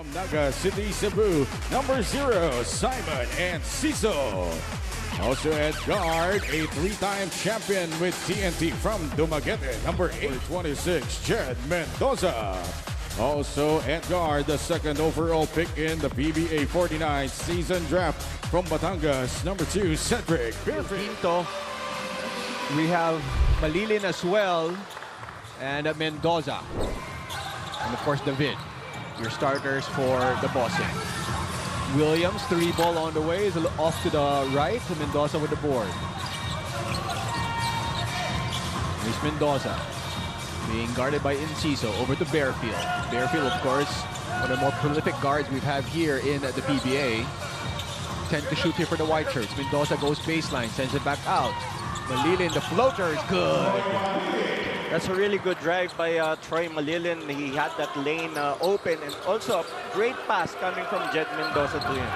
from Naga City, Cebu, number 0, Simon and Ciso. Also at guard, a 3-time champion with TNT from Dumaguete, number 826, Jed Mendoza. Also at guard, the 2nd overall pick in the PBA 49 season draft from Batangas, number 2, Cedric Quinto. We have Malilin as well, and Mendoza. And of course, David, your starters for the Bossing. Williams, 3-ball on the way, is off to the right. Mendoza with the board. Here's Mendoza, being guarded by Inciso, over to Bearfield. Bearfield, of course, one of the more prolific guards we've had here in the PBA. Tend to shoot here for the White Shirts. Mendoza goes baseline, sends it back out. Malilin, the floater is good. That's a really good drive by Troy Malilin. He had that lane open, and also a great pass coming from Jed Mendoza to him.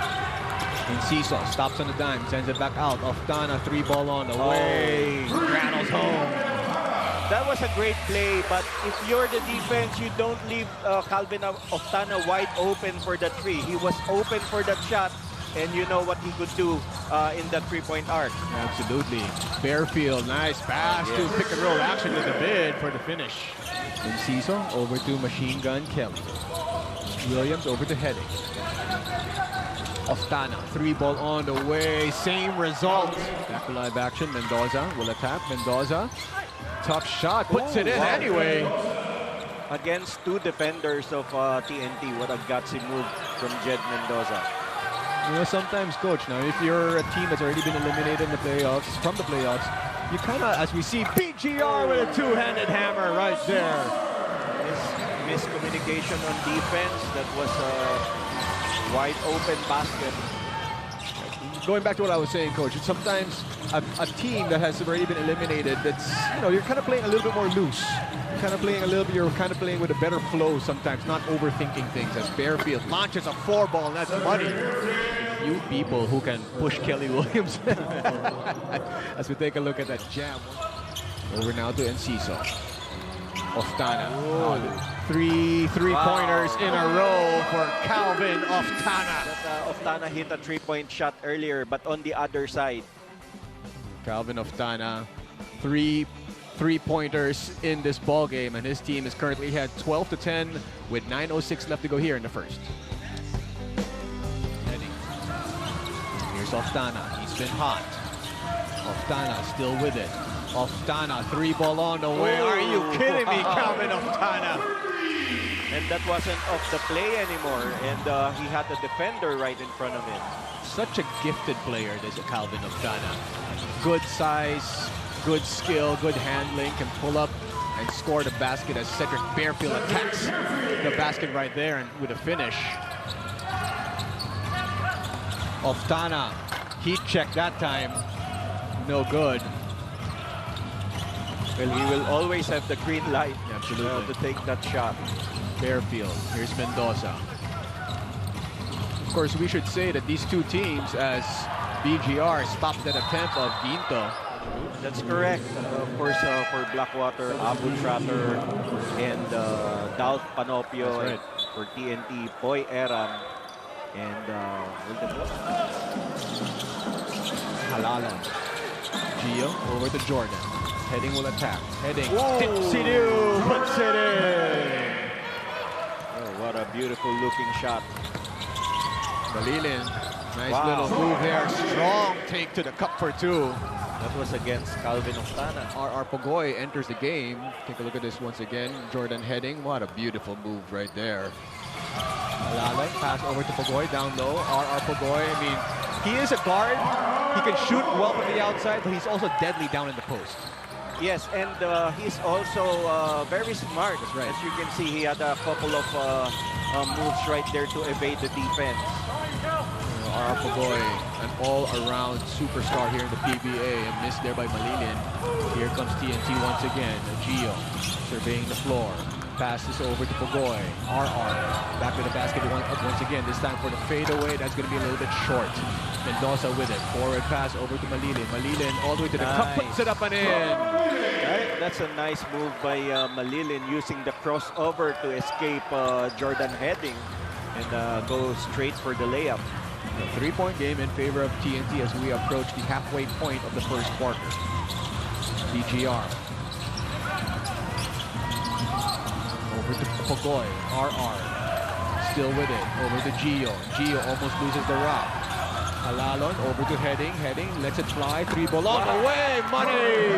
Inciso stops on the dime, sends it back out. Oftana, 3-ball on the way. Rattles home. That was a great play, but if you're the defense, you don't leave Calvin Oftana wide open for the 3. He was open for that shot, and you know what he could do in that 3-point arc. Absolutely. Bearfield, nice pass to pick and roll action with the bid for the finish. Inciso over to Machine Gun Kelly. Williams over to Heading. Oftana, 3-ball on the way, same result. Back to live action, Mendoza will attack. Mendoza, tough shot, puts it in anyway. Against 2 defenders of TNT, what a gutsy move from Jed Mendoza. You know, sometimes, Coach, now if you're a team that's already been eliminated in the playoffs, you kind of, as we see, BGR with a 2-handed hammer right there. Miscommunication on defense. That was a wide open basket. Going back to what I was saying, Coach, it's sometimes a team that has already been eliminated, that's, you know, you're kind of playing a little bit more loose. You're kind of playing with a better flow sometimes, not overthinking things. As Bearfield launches a 4-ball, and that's money. You people who can push Kelly Williams. As we take a look at that jam. Over now to Enciso. Oftana. Three-pointers in a row for Calvin Oftana. Oftana hit a 3-point shot earlier, but on the other side. Calvin Oftana, three-pointers in this ball game, and his team is currently at 12-10 with 9:06 left to go here in the first. Here's Oftana. He's been hot. Oftana still with it. Oftana, 3-ball on the way. Are you kidding me, Calvin Oftana? And that wasn't off the play anymore, and he had the defender right in front of him. Such a gifted player, this Calvin Oftana. Good size, good skill, good handling, can pull up and score the basket as Cedric Bearfield attacks the basket right there and with a finish. Oftana, heat check that time, no good. Well, he will always have the green light to take that shot. Bearfield, here's Mendoza. Of course, we should say that these two teams, as BGR stopped that attempt of Ginto. That's correct. Of course, for Blackwater, Abu Tratter, and Dalf Panopio, right. for TNT, Boy Eram, and Halala. Gio over to Jordan. Heading will attack. Heading. Dipsy-doo puts it in. Oh, what a beautiful looking shot. Malilin, nice little move there. Strong take to the cup for 2. That was against Calvin Oftana. R.R. Pogoy enters the game. Take a look at this once again. Jordan Heading. What a beautiful move right there. Halala, pass over to Pogoy, down low. R.R. Pogoy, I mean, he is a guard. He can shoot well from the outside, but he's also deadly down in the post. Yes, and he's also very smart. That's right. As you can see, he had a couple of moves right there to evade the defense. R.R. Pogoy, an all-around superstar here in the PBA, and missed there by Malilin. Here comes TNT once again. Gio surveying the floor. Passes over to Pogoy. RR back to the basket once again. This time for the fadeaway. That's going to be a little bit short. Mendoza with it. Forward pass over to Malilin. Malilin all the way to the cup. Puts it up and in. That's a nice move by Malilin, using the crossover to escape Jordan Heading. and go straight for the layup. A 3-point game in favor of TNT as we approach the halfway point of the first quarter. DGR. Over to Pogoy. RR. Still with it. Over to Gio. Gio almost loses the rock. Halalon over to Heading. Heading lets it fly. 3-ball on the way. Money!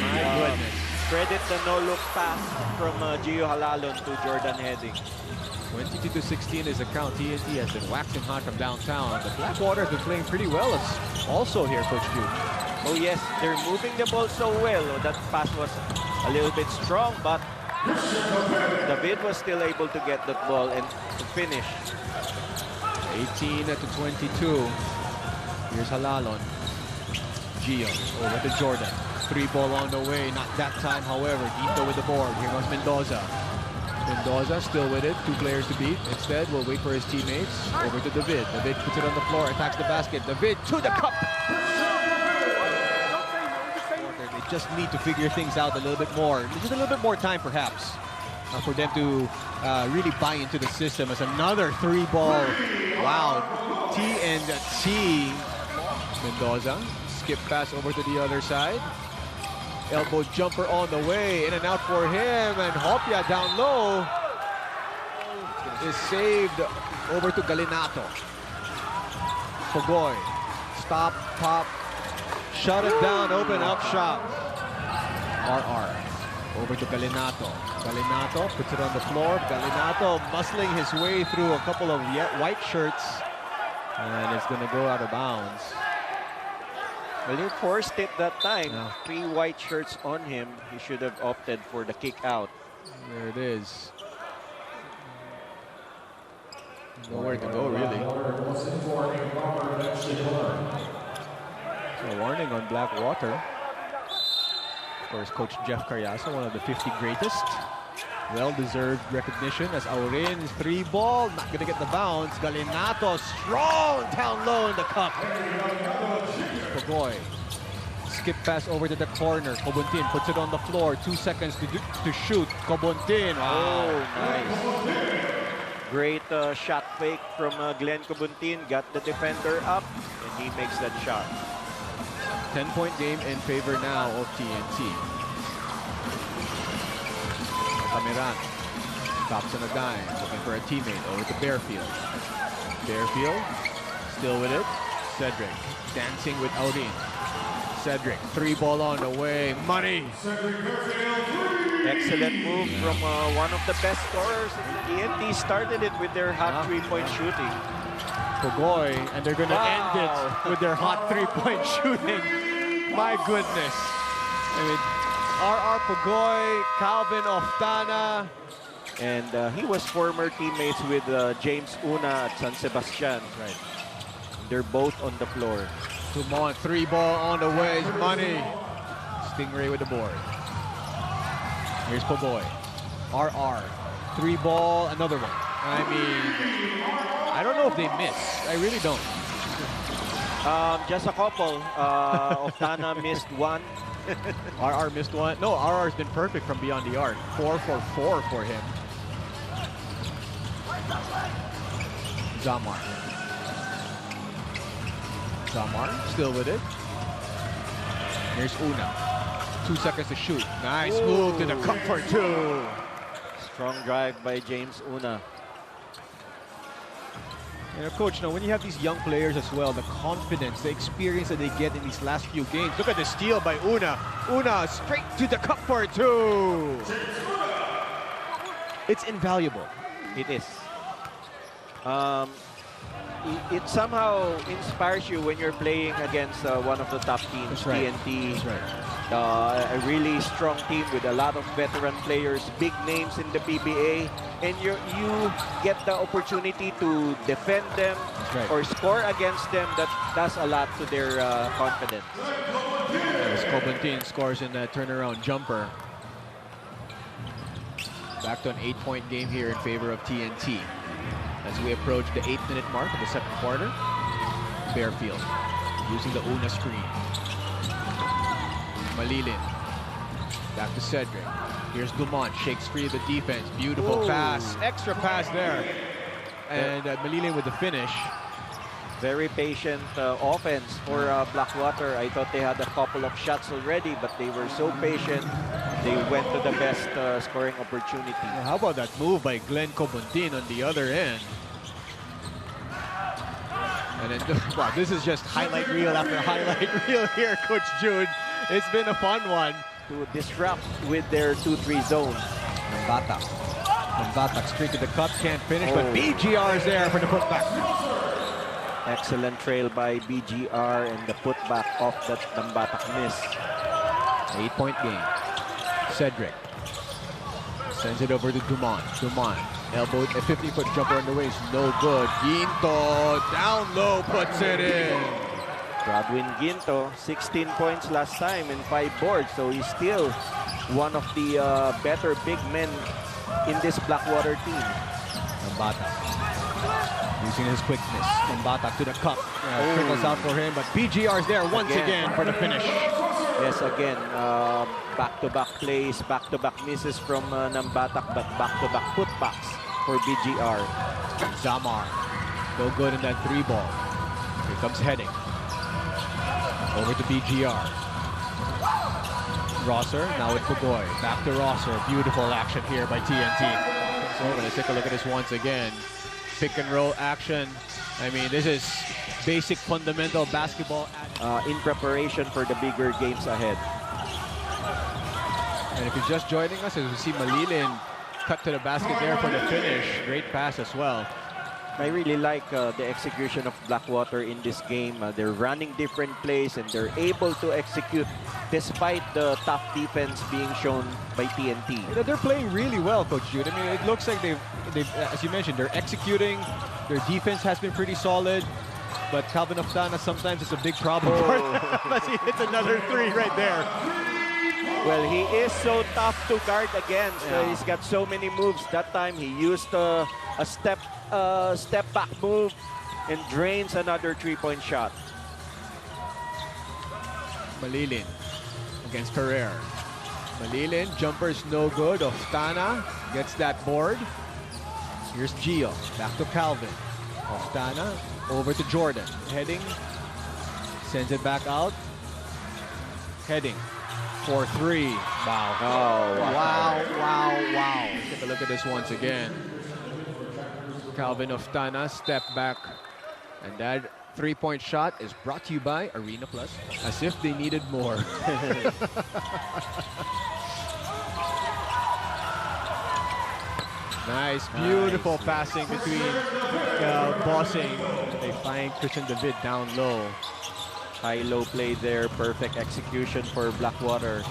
My goodness. Credit the no-look pass from Gio Halalon to Jordan Heading. 22-16 is the count. TNT has been waxing hot from downtown. The Blackwater has been playing pretty well also here, Coach Duke. Oh yes, they're moving the ball so well. That pass was a little bit strong, but David was still able to get that ball and to finish. 18-22. Here's Halalon. Gio over to Jordan. 3-ball on the way. Not that time, however. Dito with the board. Here comes Mendoza. Mendoza still with it. 2 players to beat. Instead, we'll wait for his teammates. Over to David. David puts it on the floor. Attacks the basket. David to the cup. They just need to figure things out a little bit more. Just a little bit more time, perhaps, for them to really buy into the system. As another 3-ball. Wow. TNT. Mendoza. Skip pass over to the other side. Elbow jumper on the way. In and out for him. And Hopia down low. Is saved over to Galinato. Pogoy. Stop, pop. Shut it down. Open up shot. RR. Over to Galinato. Galinato puts it on the floor. Galinato muscling his way through a couple of white shirts. And it's going to go out of bounds. Well, he forced it that time. Yeah. 3 white shirts on him. He should have opted for the kick out. There it is. Nowhere to go, really. So a warning on Blackwater. Of course, Coach Jeff Carriazo, one of the 50 greatest. Well-deserved recognition as Aurin's 3-ball. Not going to get the bounce. Galinato strong down low in the cup. Pogoy. Skip pass over to the corner. Cobontin puts it on the floor. 2 seconds to shoot. Cobontin. Wow. Oh, nice. Great shot fake from Glenn Cobontin. Got the defender up, and he makes that shot. 10-point game in favor now of TNT. Cameran stops on a dime, looking for a teammate over to Bearfield. Bearfield still with it. Cedric dancing with Aurin. Cedric, 3-ball on the way. Money. Excellent move from one of the best scorers. TNT started it with their hot 3-point shooting. Pogoy, and they're going to end it with their hot 3-point shooting. My goodness. I mean, RR Pogoy, Calvin Oftana. And he was former teammates with James Una at San Sebastian. Right. They're both on the floor. Dumont, 3-ball on the way. Money. Stingray with the board. Here's Pogoy. RR. 3-ball, another one. I mean, I don't know if they miss. I really don't. Just a couple. Oftana missed one. RR missed one. No, RR's been perfect from beyond the arc. 4 for 4 for him. Zamar. Zamar still with it. Here's Una. 2 seconds to shoot. Nice move to the cup for 2. Strong drive by James Una. And Coach, when you have these young players as well, the confidence, the experience that they get in these last few games. Look at the steal by Una. Una straight to the cup for 2. It's invaluable. It is. It somehow inspires you when you're playing against one of the top teams, That's right. TNT. That's right. A really strong team with a lot of veteran players, big names in the PBA, and you get the opportunity to defend them right. or score against them. That does a lot to their confidence. As Cobontin scores in that turnaround jumper. Back to an 8-point game here in favor of TNT. As we approach the 8-minute mark of the second quarter, Bearfield using the Una screen. Malilin. Back to Cedric. Here's Dumont. Shakes free of the defense. Beautiful pass. Extra pass there. and Malilin with the finish. Very patient offense for Blackwater. I thought they had a couple of shots already, but they were so patient. They went to the best scoring opportunity. Well, how about that move by Glenn Cobontin on the other end? And then, wow, this is just highlight reel after highlight reel here, Coach Jude. It's been a fun one. To disrupt with their 2-3 zone. Batak straight to the cup, can't finish, but BGR is there for the putback. Excellent trail by BGR and the putback off that Batak miss. 8-point game. Cedric sends it over to Dumont. Dumont elbowed a 50-foot jumper on the waist, no good. Ginto down low, puts it in. Bradwin Ginto, 16 points last time and 5 boards, so he's still one of the better big men in this Blackwater team. Batak using his quickness. Batak to the cup. Trickles out for him, but BGR's there once again for the finish. Yes, again, back-to-back plays, back-to-back misses from Nambatak, but back-to-back putbacks for BGR. Zamar, no good in that 3-ball. Here comes Heading. Over to BGR. Rosser, now with Pugoy. Back to Rosser. Beautiful action here by TNT. So let's take a look at this once again. Pick and roll action. I mean, this is basic fundamental basketball. In preparation for the bigger games ahead. And if you're just joining us, as we see Malilin cut to the basket there for the finish. Great pass as well. I really like the execution of Blackwater in this game. They're running different plays and they're able to execute despite the tough defense being shown by TNT. You know, they're playing really well, Coach Jude. I mean, it looks like they've, as you mentioned, they're executing. Their defense has been pretty solid. But Calvin Oftana sometimes it's a big problem for him as he hits another 3 right there. Well, he is so tough to guard against. He's got so many moves. That time he used a step back move and drains another 3-point shot. Malilin against Ferrer. Malilin, jumper's no good. Oftana gets that board. Here's Gio, back to Calvin. Oftana over to Jordan. Heading, sends it back out. Heading for 3. Wow. Oh, Wow. Take a look at this once again. Calvin Oftana, step back. And that 3-point shot is brought to you by Arena Plus. As if they needed more. Nice, beautiful passing between Bossing. They find Christian David down low. High-low play there. Perfect execution for Blackwater.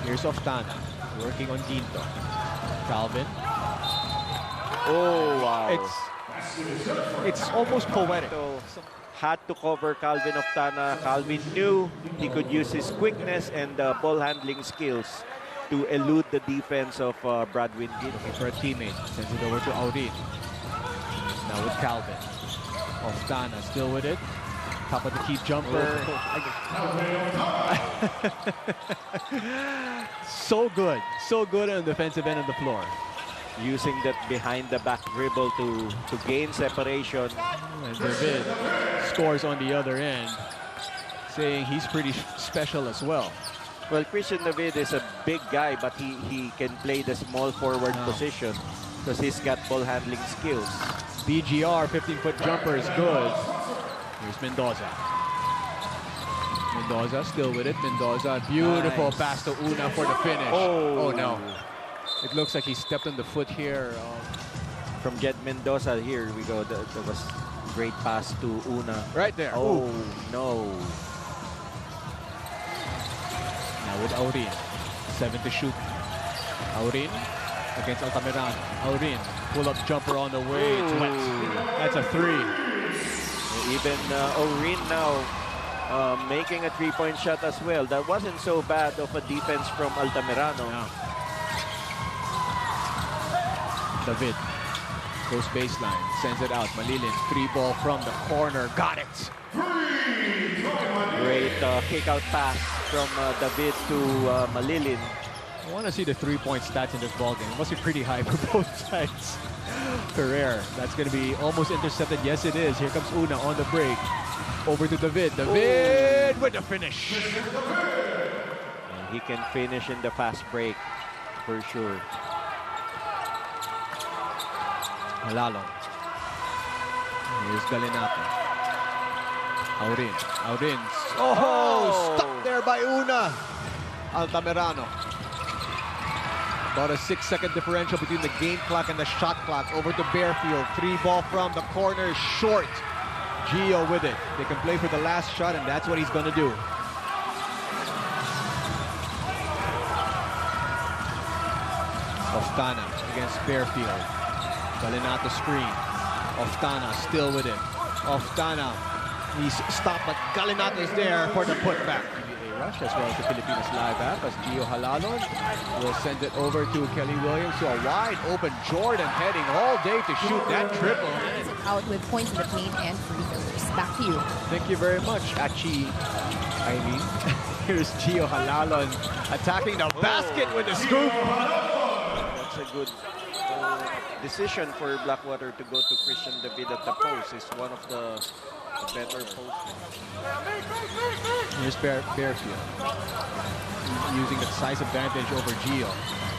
Here's Oftana working on Ginto. Calvin. Oh, wow. It's almost poetic. Had to cover Calvin Oftana. Calvin knew he could use his quickness and ball handling skills to elude the defense of Bradwin Ginto. Looking for a teammate. Sends it over to Aurin. Now with Calvin. Oftana still with it. Top of the key jumper. So good on the defensive end of the floor. Using that behind the back dribble to gain separation. And David scores on the other end, saying he's pretty special as well. Well, Christian David is a big guy, but he can play the small forward position because he's got ball handling skills. BGR 15-foot jumper is good. Here's Mendoza. Mendoza still with it. Mendoza, beautiful pass to Una for the finish. Oh no. It looks like he stepped on the foot here. From Jed Mendoza, here we go. There was great pass to Una. Right there. Oh, no. Now with Aurin. 7 to shoot. Aurin against Altamirano. Aurin, pull-up jumper on the way. It's wet. That's a 3. Even Aurin now making a 3-point shot as well. That wasn't so bad of a defense from Altamirano. Yeah. David goes baseline, sends it out. Malilin, 3-ball from the corner, got it. Great kick-out pass from David to Malilin. I want to see the three-point stats in this ballgame. It must be pretty high for both sides. Ferrer, that's going to be almost intercepted. Yes, it is. Here comes Una on the break. Over to David. David with the finish. And he can finish in the fast break for sure. Halalon. Here's Galinato. Aurin. Aurin. Oh! Stuck there by Una. Altamirano. About a 6-second differential between the game clock and the shot clock. Over to Bearfield. 3-ball from the corner. Short. Gio with it. They can play for the last shot, and that's what he's going to do. Oftana against Bearfield. Galinato screen. Oftana still with it. Oftana. He's stopped, but Galinato is there for the putback. PBA rush as well as the Filipinas live app as Gio Halalon will send it over to Kelly Williams to a wide open Jordan heading all day to shoot that triple. Out with points in the paint and free throws. Back to you. Thank you very much, Achi. Here's Gio Halalon attacking the basket with the scoop. That's a good decision for Blackwater to go to Christian David at the post. He's one of the better posters. Here's Bearfield. Using the size advantage over Gio.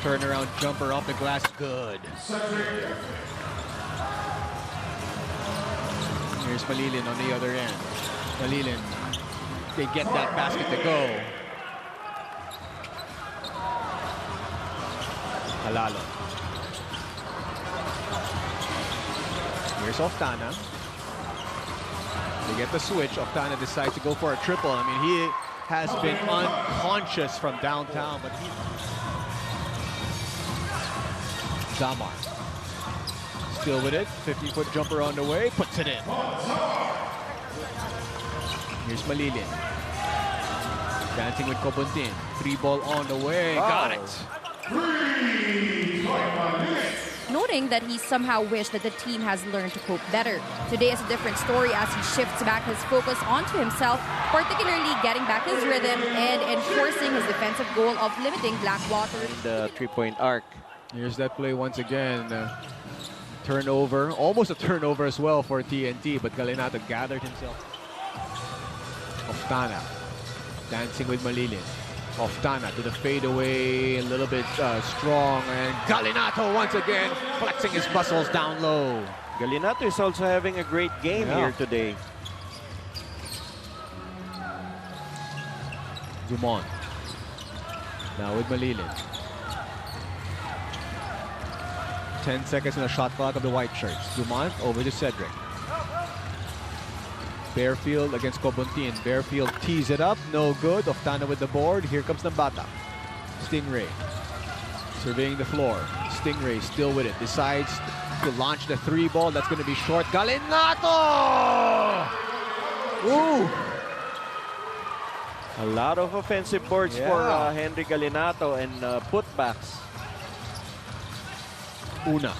Turnaround jumper off the glass. Good. Here's Malilin on the other end. Malilin. They get that basket to go. Halalon. Here's Oftana. They get the switch. Oftana decides to go for a triple. I mean, he has been unconscious from downtown, but he... Zamar. Still with it. 50-foot jumper on the way. Puts it in. Here's Malilin. Dancing with Cobontin. 3-ball on the way. Got it. Noting that he somehow wished that the team has learned to cope better. Today is a different story as he shifts back his focus onto himself, particularly getting back his rhythm and enforcing his defensive goal of limiting Blackwater. In the three-point arc. Here's that play once again. Turnover. Almost a turnover as well for TNT, but Galinato gathered himself. Oftana. Dancing with Malilin. Oftana to the fadeaway, a little bit strong, and Galinato once again flexing his muscles down low. Galinato is also having a great game here today. Dumont. Now with Malilin. 10 seconds on the shot clock of the white shirts. Dumont over to Cedric. Bearfield against Cobontin. Bearfield tees it up. No good. Oftana with the board. Here comes Nambata. Stingray. Surveying the floor. Stingray still with it. Decides to launch the 3-ball. That's going to be short. Galinato! Ooh! A lot of offensive boards for Henry Galinato and putbacks. Una.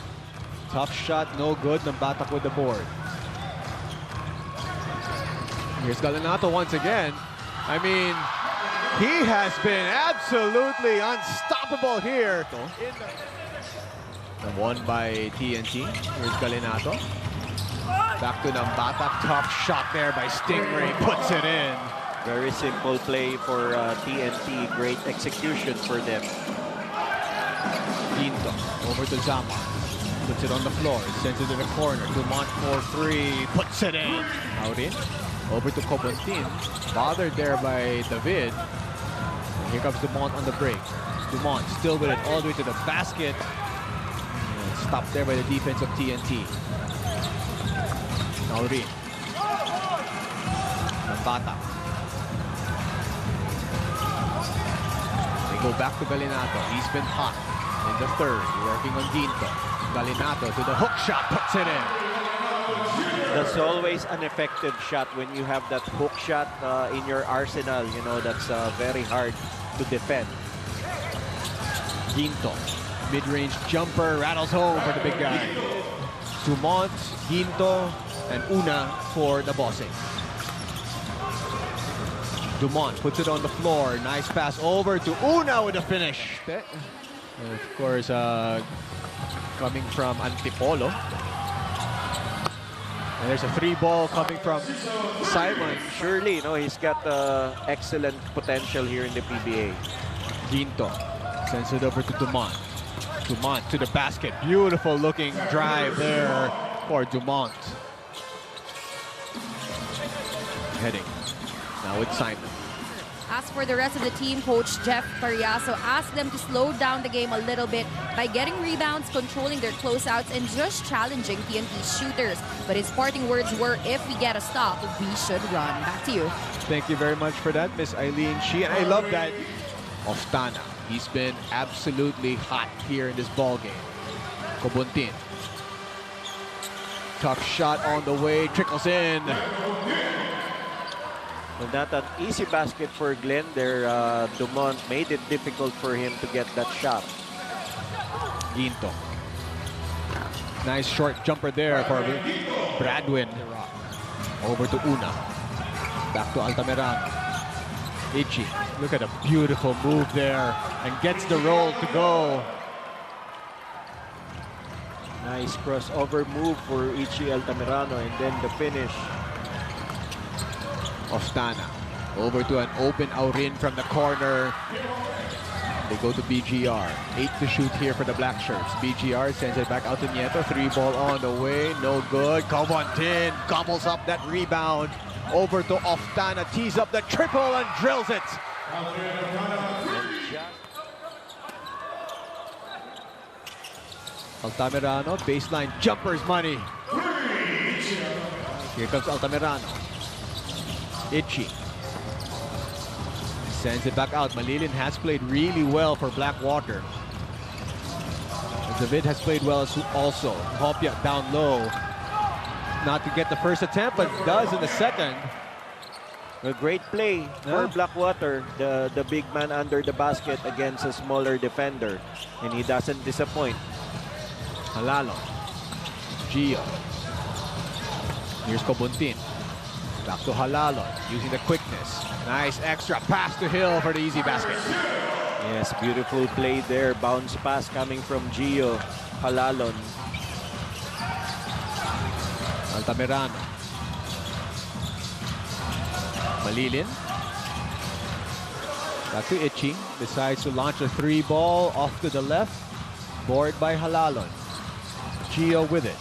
Tough shot. No good. Nambata with the board. Here's Galinato once again. I mean, he has been absolutely unstoppable here. And won by TNT. Here's Galinato. Back to Nambata. Tough shot there by Stingray. Puts it in. Very simple play for TNT. Great execution for them. Pinto over to Zamar. Puts it on the floor. Sends it to the corner. Dumont for 3. Puts it in. Aurin. Over to Cobontin. Bothered there by David. And here comes Dumont on the break. Dumont still with it all the way to the basket. And stopped there by the defense of TNT. Aurin. Nambata. They go back to Galinato. He's been hot in the third. Working on Ginto. Galinato to the hook shot. Puts it in. That's always an effective shot when you have that hook shot in your arsenal. You know, that's very hard to defend. Ginto, mid-range jumper, rattles home for the big guy. Dumont, Ginto, and Una for the Bossing. Dumont puts it on the floor. Nice pass over to Una with a finish. And of course, coming from Antipolo. And there's a 3-ball coming from Simon. Surely, he's got excellent potential here in the PBA. Ginto sends it over to Dumont. Dumont to the basket. Beautiful looking drive there for Dumont. Heading. Now it's Simon. As for the rest of the team, Coach Jeff Pariaso asked them to slow down the game a little bit by getting rebounds, controlling their closeouts, and just challenging TNT's shooters. But his parting words were, if we get a stop, we should run. Back to you. Thank you very much for that, Miss Eileen Shi. And I love that Oftana. He's been absolutely hot here in this ball game. Cobuntin. Tough shot on the way, trickles in. Well, not an easy basket for Glenn there. Dumont made it difficult for him to get that shot. Ginto. Nice short jumper there for Bradwin. Over to Una. Back to Altamirano. Ichi. Look at a beautiful move there. And gets the roll to go. Nice crossover move for Ichi Altamirano, and then the finish. Oftana. Over to an open Aurin from the corner. They go to BGR. 8 to shoot here for the Black Shirts. BGR sends it back out to Nieto. 3-ball on the way. No good. Cobuntin gobbles up that rebound. Over to Oftana. Tees up the triple and drills it. Altamirano. Baseline jumpers money. Here comes Altamirano. Ichi sends it back out. Malilin has played really well for Blackwater. David has played well also. Hopia down low. Not to get the first attempt, but does in the second. A great play for Blackwater. The big man under the basket against a smaller defender. And he doesn't disappoint. Halalo. Gio. Here's Cobuntin. Back to Halalo, using the quickness. Nice extra pass to Hill for the easy basket. Yes, beautiful play there. Bounce pass coming from Gio. Halalon. Altamirano. Malilin. Back to Ichi. Decides to launch a 3-ball off to the left. Board by Halalon. Gio with it.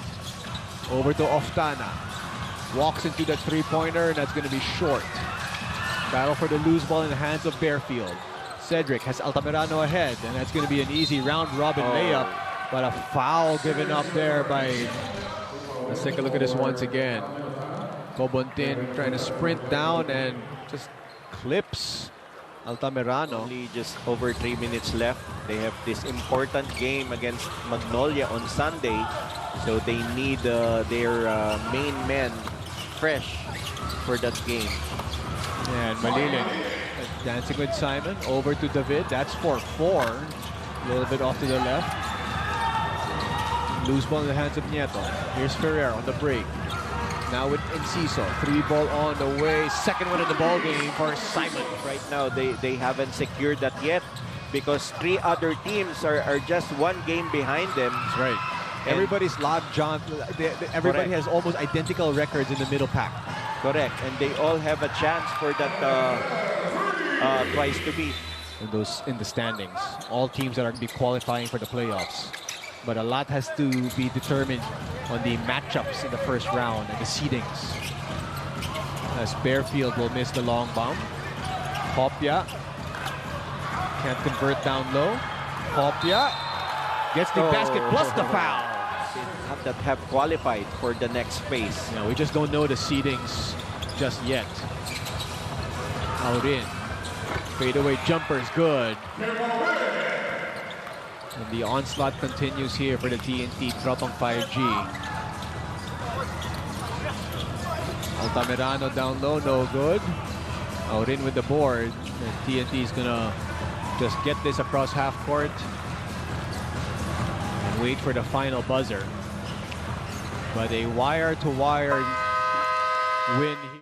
Over to Oftana. Walks into that 3-pointer, and that's going to be short. Battle for the loose ball in the hands of Bearfield. Cedric has Altamirano ahead, and that's going to be an easy round-robin layup. But a foul given up there by... Let's take a look at this once again. Cobuntin trying to sprint down and just clips Altamirano. Only just over 3 minutes left. They have this important game against Magnolia on Sunday. So they need their main men fresh for that game. And Malilin dancing with Simon. Over to David. That's for 4. A little bit off to the left. Loose ball in the hands of Nieto. Here's Ferrer on the break. Now with Enciso. 3-ball on the way. Second one in the ball game for Simon. Right now, they haven't secured that yet because 3 other teams are just 1 game behind them. That's right. Everybody's logjam. Everybody has almost identical records in the middle pack. Correct. And they all have a chance for that twice to beat. In the standings. All teams that are going to be qualifying for the playoffs. But a lot has to be determined on the matchups in the first round and the seedings. As Bearfield will miss the long bomb. Hopia can't convert down low. Hopia gets the basket plus the foul. That have qualified for the next phase. Yeah, we just don't know the seedings just yet. Aurin. Fadeaway jumper's good. And the onslaught continues here for the TNT Tropang 5G. Altamirano down low, no good. Aurin with the board. And TNT is gonna just get this across half court and wait for the final buzzer. But a wire-to-wire win